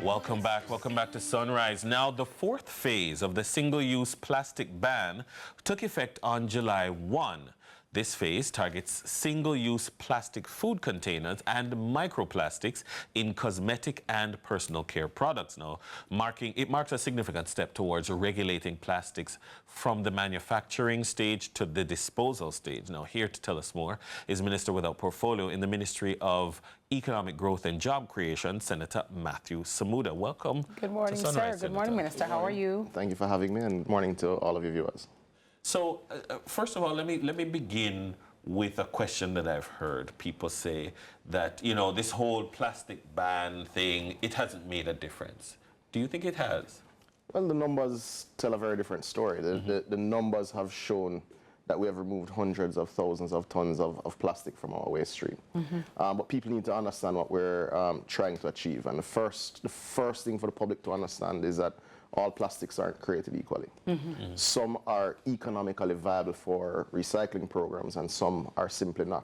Welcome back. Welcome back to Sunrise. Now, the fourth phase of the single-use plastic ban took effect on July 1. This phase targets single-use plastic food containers and microplastics in cosmetic and personal care products. Now, it marks a significant step towards regulating plastics from the manufacturing stage to the disposal stage. Now, here to tell us more is Minister without Portfolio in the Ministry of Economic Growth and Job Creation, Senator Matthew Samuda. Welcome. Good morning, sir. Good Senator. morning, Minister. How are you? Thank you for having me, and good morning to all of your viewers. So, first of all, let me begin with a question that I've heard. People say that, you know, this whole plastic ban thing, it hasn't made a difference. Do you think it has? Well, the numbers tell a very different story. The numbers have shown that we have removed hundreds of thousands of tons of plastic from our waste stream. But people need to understand what we're trying to achieve. And the first thing for the public to understand is that all plastics aren't created equally. Some are economically viable for recycling programs and some are simply not.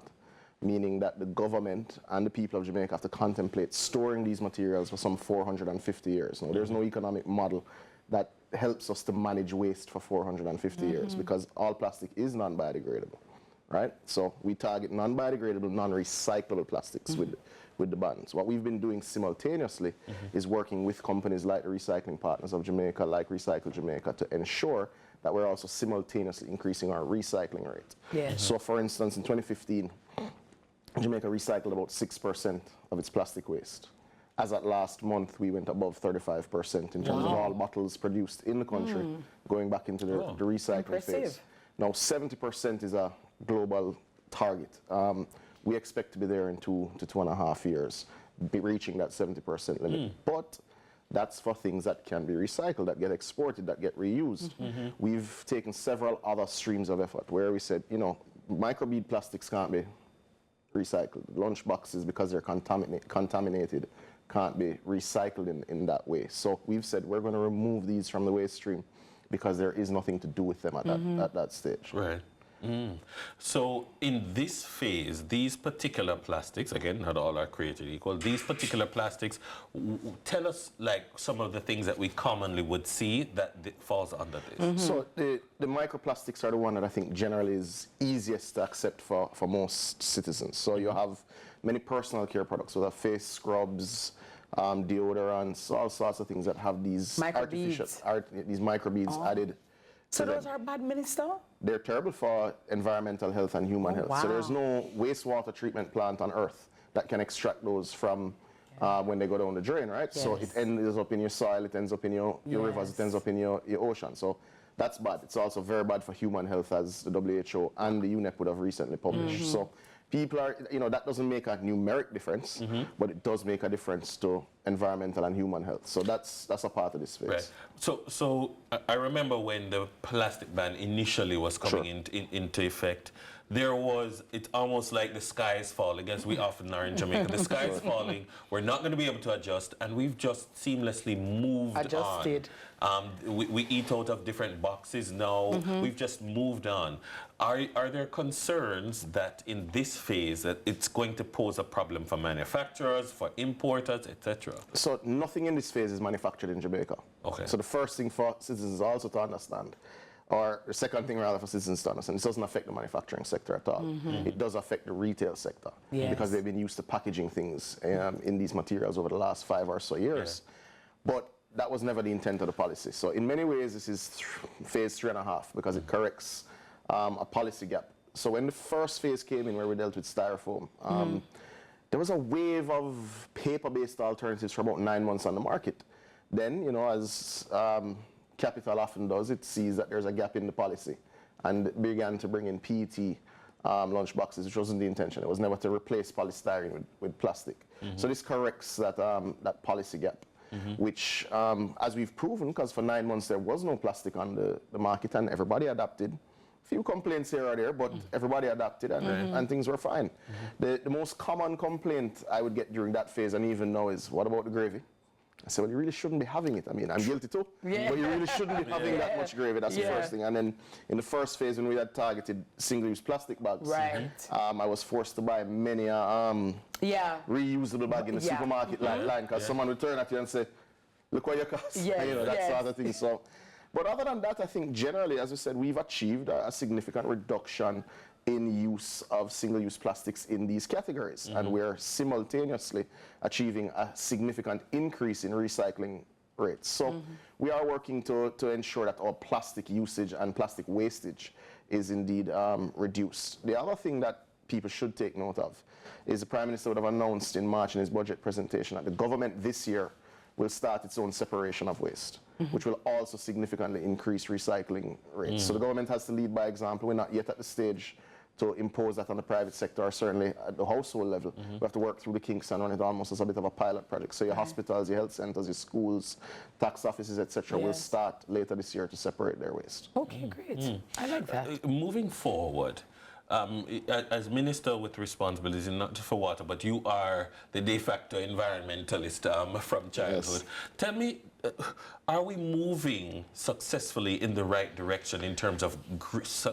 Meaning that the government and the people of Jamaica have to contemplate storing these materials for some 450 years. Now, there's no economic model that helps us to manage waste for 450 years because all plastic is non-biodegradable, right? So we target non-biodegradable, non-recyclable plastics with the bans. What we've been doing simultaneously is working with companies like the Recycling Partners of Jamaica, like Recycle Jamaica, to ensure that we're also simultaneously increasing our recycling rate. Yes. So for instance, in 2015, Jamaica recycled about 6% of its plastic waste. As at last month, we went above 35% in terms of all bottles produced in the country, going back into the recycling phase. Now, 70% is a global target. We expect to be there in 2 to 2.5 years, reaching that 70% limit. But that's for things that can be recycled, that get exported, that get reused. We've taken several other streams of effort where we said, you know, microbead plastics can't be recycled. Lunch boxes, because they're contaminated, can't be recycled in that way. So we've said we're going to remove these from the waste stream because there is nothing to do with them at that stage. Right. So in this phase, these particular plastics, again, not all are created equal, these particular plastics, tell us like some of the things that we commonly would see that falls under this. So the microplastics are the one that I think generally is easiest to accept for most citizens. So you have many personal care products, so face scrubs, deodorants, all sorts of things that have these these microbeads added. So those are bad, Minister? They're terrible for environmental health and human health. Wow. So there's no wastewater treatment plant on earth that can extract those from when they go down the drain, right? Yes. So it ends up in your soil, it ends up in your rivers, it ends up in your ocean. So that's bad. It's also very bad for human health, as the WHO and the UNEP would have recently published. So people are, you know, that doesn't make a numeric difference, but it does make a difference to environmental and human health. So that's a part of this phase. Right. So I remember when the plastic ban initially was coming into effect, it's almost like the sky is falling, as we often are in Jamaica. The sky is falling, we're not going to be able to adjust, and we've just seamlessly moved on. We eat out of different boxes now, we've just moved on. Are there concerns that in this phase that it's going to pose a problem for manufacturers, for importers, etc.? So nothing in this phase is manufactured in Jamaica. Okay. So the first thing for citizens also to understand, or the second thing rather for citizens to understand, this doesn't affect the manufacturing sector at all. It does affect the retail sector because they've been used to packaging things in these materials over the last 5 or so years. But that was never the intent of the policy. So in many ways, this is phase 3.5 because it corrects a policy gap. So when the first phase came in where we dealt with styrofoam, there was a wave of paper-based alternatives for about 9 months on the market. Then, you know, as capital often does, it sees that there's a gap in the policy and began to bring in PET lunch boxes, which wasn't the intention. It was never to replace polystyrene with plastic. So this corrects that, that policy gap, which, as we've proven, because for 9 months there was no plastic on the market and everybody adapted. Few complaints here or there, but everybody adapted and things were fine. The most common complaint I would get during that phase and even now is, what about the gravy? I said, well, you really shouldn't be having it. I mean, I'm guilty too, but you really shouldn't be having that much gravy. That's the first thing. And then in the first phase, when we had targeted single-use plastic bags, I was forced to buy many reusable bag in the supermarket line because someone would turn at you and say, look what you cost, Yes, you know, that yes. sort of thing. So, but other than that, I think generally, as we said, we've achieved a significant reduction in use of single-use plastics in these categories, and we're simultaneously achieving a significant increase in recycling rates. So we are working to ensure that our plastic usage and plastic wastage is indeed reduced. The other thing that people should take note of is the Prime Minister would have announced in March in his budget presentation that the government this year will start its own separation of waste, which will also significantly increase recycling rates. So the government has to lead by example. We're not yet at the stage to impose that on the private sector, or certainly at the household level. We have to work through the kinks and run it almost as a bit of a pilot project. So your hospitals, your health centers, your schools, tax offices, etc., will start later this year to separate their waste. Okay, great. I like that. Moving forward, as minister with responsibility not just for water, but you are the de facto environmentalist from childhood. Yes. Tell me, are we moving successfully in the right direction in terms of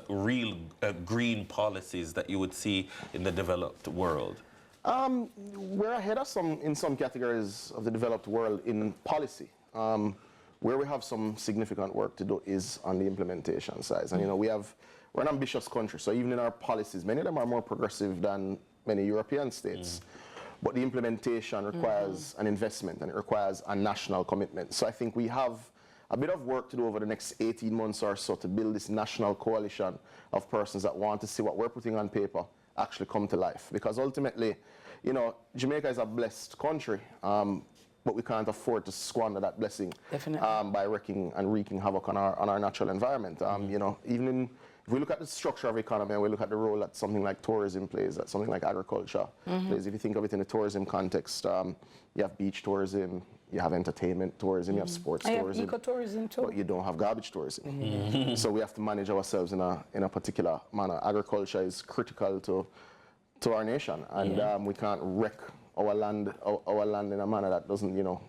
real green policies that you would see in the developed world? We're ahead of in some categories of the developed world in policy. Where we have some significant work to do is on the implementation side. And you know, we're an ambitious country, so even in our policies, many of them are more progressive than many European states. But the implementation requires an investment, and it requires a national commitment. So I think we have a bit of work to do over the next 18 months or so to build this national coalition of persons that want to see what we're putting on paper actually come to life. Because ultimately, you know, Jamaica is a blessed country, but we can't afford to squander that blessing by wreaking havoc on our natural environment. You know, if we look at the structure of the economy and we look at the role that something like tourism plays, that something like agriculture plays, if you think of it in the tourism context, you have beach tourism, you have entertainment tourism, you have sports tourism. You have ecotourism too. But you don't have garbage tourism. So we have to manage ourselves in a particular manner. Agriculture is critical to our nation, and we can't wreck our land in a manner that doesn't, you know,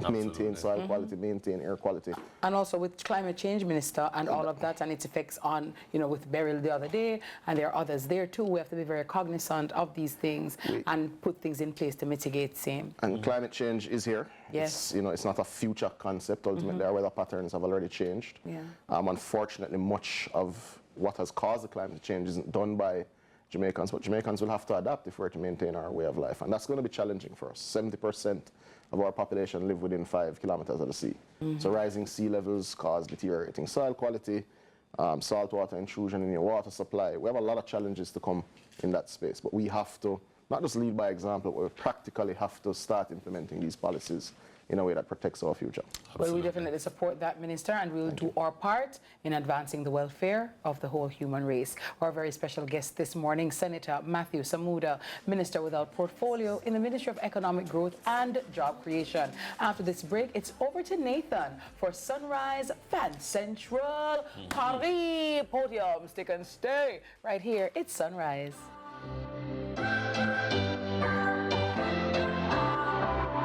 maintain soil quality, maintain air quality. And also with climate change, Minister, and all of that and its effects on, you know, with Beryl the other day, and there are others there too, we have to be very cognizant of these things and put things in place to mitigate same. And climate change is here. Yes. It's, you know, it's not a future concept. Ultimately, our weather patterns have already changed. Yeah. Unfortunately, much of what has caused the climate change isn't done by Jamaicans, but Jamaicans will have to adapt if we're to maintain our way of life. And that's going to be challenging for us. 70% of our population live within 5 kilometers of the sea. So rising sea levels cause deteriorating soil quality, saltwater intrusion in your water supply. We have a lot of challenges to come in that space, but we have to not just lead by example, but we practically have to start implementing these policies in a way that protects our future. Well, we definitely support that, Minister, and we'll do our part in advancing the welfare of the whole human race. Our very special guest this morning, Senator Matthew Samuda, Minister without portfolio in the Ministry of Economic Growth and Job Creation. After this break, it's over to Nathan for Sunrise Fan Central Paris Podium. Stick and stay right here. It's Sunrise.